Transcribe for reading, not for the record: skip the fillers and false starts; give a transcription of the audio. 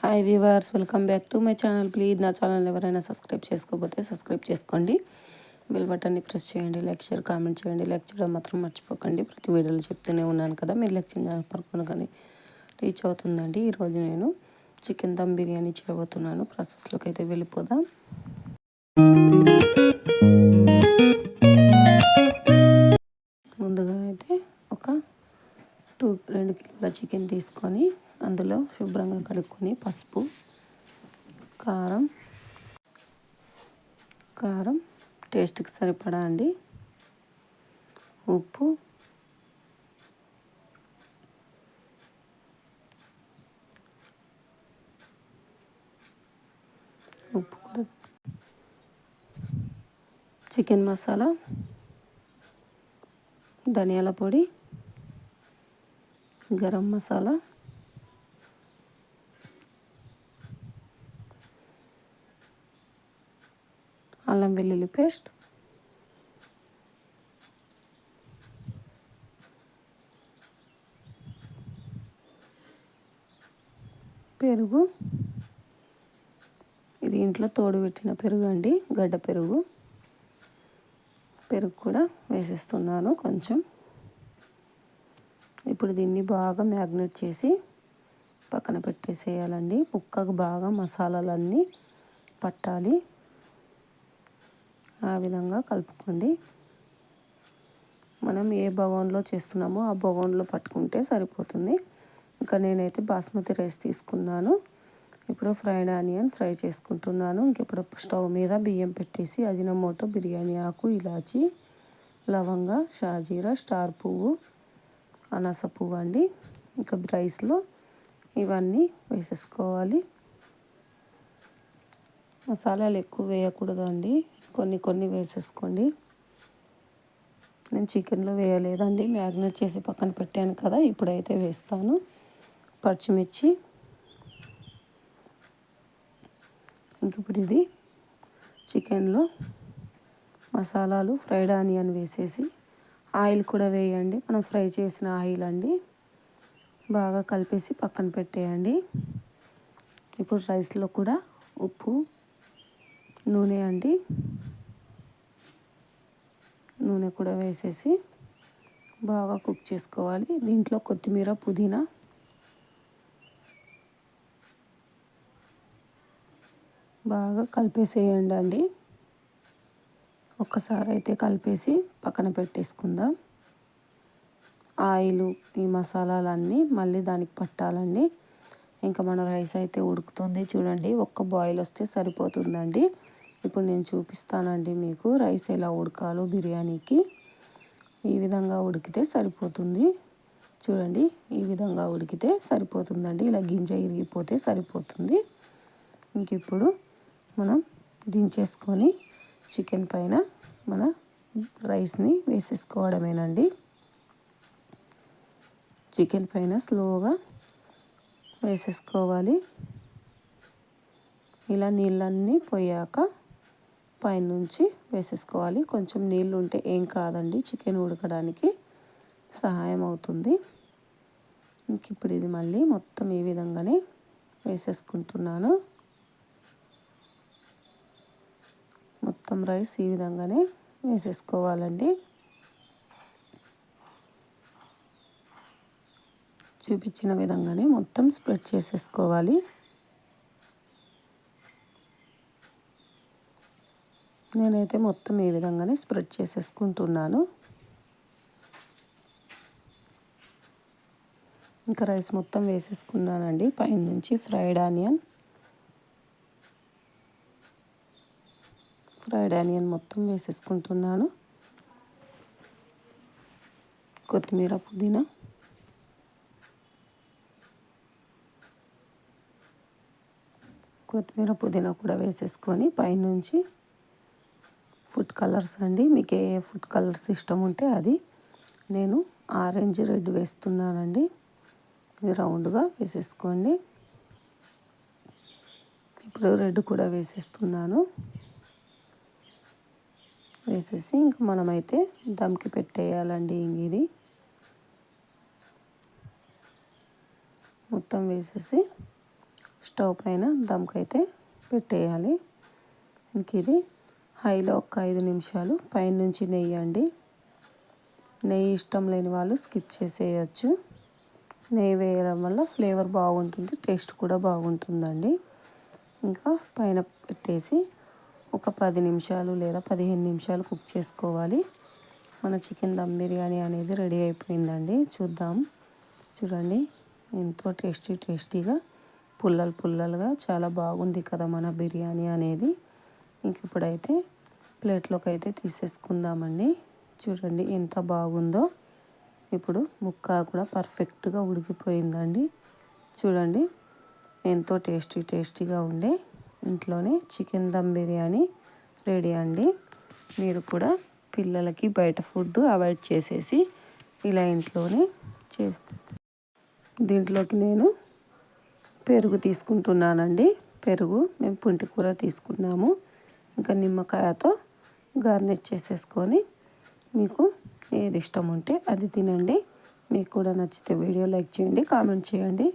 Hi weavers, welcome back to my channel. Please నా channel ఎవరైనా subscribe చేసుకోకపోతే subscribe చేసుకోండి. బెల్ బటన్ని ప్రెస్ చేయండి. లైక్ షేర్ కామెంట్ చేయండి. లైక్ చేయడం మాత్రం మర్చిపోకండి. ప్రతి వీడియోలో చెప్తూనే ఉన్నాను కదా, మీరు లైక్ చేయడం కానీ రీచ్ అవుతుందండి. ఈరోజు నేను చికెన్ దమ్ బిర్యానీ చేయబోతున్నాను. ప్రాసెస్లోకి అయితే వెళ్ళిపోదాం. ముందుగా అయితే ఒక 2 కిలోల చికెన్ తీసుకొని అందులో శుభ్రంగా కడుక్కొని పసుపు, కారం టేస్ట్కి సరిపడా అండి, ఉప్పు, కూడా చికెన్ మసాలా, ధనియాల పొడి, గరం మసాలా, అల్లం వెల్లుల్లి పేస్ట్, పెరుగు. ఇది ఇంట్లో తోడు పెట్టిన పెరుగు అండి, గడ్డ పెరుగు కూడా వేసేస్తున్నాను కొంచెం. ఇప్పుడు దీన్ని బాగా మ్యాగ్నేట్ చేసి పక్కన పెట్టేసేయాలండి. ముక్కకు బాగా మసాలాలన్నీ పట్టాలి. ఆ విధంగా కలుపుకోండి. మనం ఏ బగోన్లో చేస్తున్నామో ఆ బగోన్లో పట్టుకుంటే సరిపోతుంది. ఇంకా నేనైతే బాస్మతి రైస్ తీసుకున్నాను. ఇప్పుడు ఫ్రైడ్ ఆనియన్ ఫ్రై చేసుకుంటున్నాను. ఇంకెప్పుడు స్టవ్ మీద బియ్యం పెట్టేసి అజినమోటో, బిర్యానీ ఆకు, ఇలాచి, లవంగ, షాజీరా, స్టార్ పువ్వు, అనాస పువ్వు అండి. ఇంకా రైస్లో ఇవన్నీ వేసేసుకోవాలి. మసాలాలు ఎక్కువ వేయకూడదండి, కొన్ని వేసేసుకోండి. నేను చికెన్లో వేయలేదండి, మ్యాగ్నేట్ చేసి పక్కన పెట్టాను కదా, ఇప్పుడైతే వేస్తాను. పచ్చిమిర్చి, ఇంక ఇప్పుడు ఇది చికెన్లో మసాలాలు, ఫ్రైడ్ ఆనియన్ వేసేసి ఆయిల్ కూడా వేయండి. మనం ఫ్రై చేసిన ఆయిల్ అండి, బాగా కలిపేసి పక్కన పెట్టేయండి. ఇప్పుడు రైస్లో కూడా ఉప్పు, నూనె అండి, నూనె కూడా వేసేసి బాగా కుక్ చేసుకోవాలి. దీంట్లో కొత్తిమీర, పుదీనా, బాగా కలిపేసేయండి అండి. ఒక్కసారి అయితే కలిపేసి పక్కన పెట్టేసుకుందాం. ఆయిల్, ఈ మసాలాలన్నీ మళ్ళీ దానికి పట్టాలండి. ఇంకా మన రైస్ అయితే ఉడుకుతుంది చూడండి. ఒక్క బాయిల్ వస్తే సరిపోతుందండి. ఇప్పుడు నేను చూపిస్తానండి మీకు రైస్ ఎలా ఉడకాలో బిర్యానీకి. ఈ విధంగా ఉడికితే సరిపోతుంది. చూడండి, ఈ విధంగా ఉడికితే సరిపోతుందండి. ఇలా గింజ ఇరిగిపోతే సరిపోతుంది. ఇంక ఇప్పుడు మనం దించేసుకొని చికెన్ పైన మన రైస్ని వేసేసుకోవడమేనండి. చికెన్ పైన స్లోగా వేసేసుకోవాలి. ఇలా నీళ్ళన్నీ పోయాక పైనుంచి వేసేసుకోవాలి. కొంచెం నీళ్ళు ఉంటే ఏం కాదండి, చికెన్ ఉడకడానికి సహాయం అవుతుంది. ఇంక ఇప్పుడు ఇది మళ్ళీ మొత్తం ఈ విధంగానే వేసేసుకుంటున్నాను. మొత్తం రైస్ ఈ విధంగానే వేసేసుకోవాలండి. చూపించిన విధంగానే మొత్తం స్ప్రెడ్ చేసేసుకోవాలి. నేనైతే మొత్తం ఈ విధంగానే స్ప్రెడ్ చేసేసుకుంటున్నాను. ఇంకా రైస్ మొత్తం వేసేసుకున్నానండి. పైనుంచి ఫ్రైడ్ ఆనియన్ మొత్తం వేసేసుకుంటున్నాను. కొత్తిమీర, పుదీనా కూడా వేసేసుకొని పైనుంచి ఫుడ్ కలర్స్ అండి, మీకు ఏ ఫుడ్ కలర్స్ ఇష్టం ఉంటే అది. నేను ఆరెంజ్, రెడ్ వేస్తున్నానండి. ఇది రౌండ్గా వేసేసుకోండి. ఇప్పుడు రెడ్ కూడా వేసేస్తున్నాను. వేసేసి ఇంకా మనమైతే దమ్కి పెట్టేయాలండి. ఇది మొత్తం వేసేసి స్టవ్ పైన దమ్కైతే పెట్టేయాలి. ఇంక ఇది హైలో ఒక 5 నిమిషాలు పైనుంచి నెయ్యి అండి. నెయ్యి ఇష్టం లేని వాళ్ళు స్కిప్ చేసేయచ్చు. నెయ్యి వేయడం వల్ల ఫ్లేవర్ బాగుంటుంది, టేస్ట్ కూడా బాగుంటుందండి. ఇంకా పైన పెట్టేసి ఒక 10 నిమిషాలు లేదా 15 నిమిషాలు కుక్ చేసుకోవాలి. మన చికెన్ దమ్ బిర్యానీ అనేది రెడీ అయిపోయిందండి. చూద్దాం. చూడండి ఎంతో టేస్టీగా పుల్లలుగా చాలా బాగుంది కదా మన బిర్యానీ అనేది. ఇంక ఇప్పుడైతే ప్లేట్లోకి అయితే తీసేసుకుందామండి. చూడండి ఎంత బాగుందో. ఇప్పుడు ముక్క కూడా పర్ఫెక్ట్గా ఉడికిపోయిందండి. చూడండి ఎంతో టేస్టీగా ఉండే ఇంట్లోనే చికెన్ దమ్ బిర్యానీ రెడీ అండి. మీరు కూడా పిల్లలకి బయట ఫుడ్ అవాయిడ్ చేసేసి ఇలా ఇంట్లోనే దీంట్లోకి నేను పెరుగు తీసుకుంటున్నానండి. పెరుగు మేము పుంటికూర తీసుకున్నాము. ఇంకా నిమ్మకాయతో గార్నిష్ చేసేసుకొని మీకు ఏది ఇష్టం ఉంటే అది తినండి. మీకు కూడా నచ్చితే వీడియో లైక్ చేయండి, కామెంట్ చేయండి.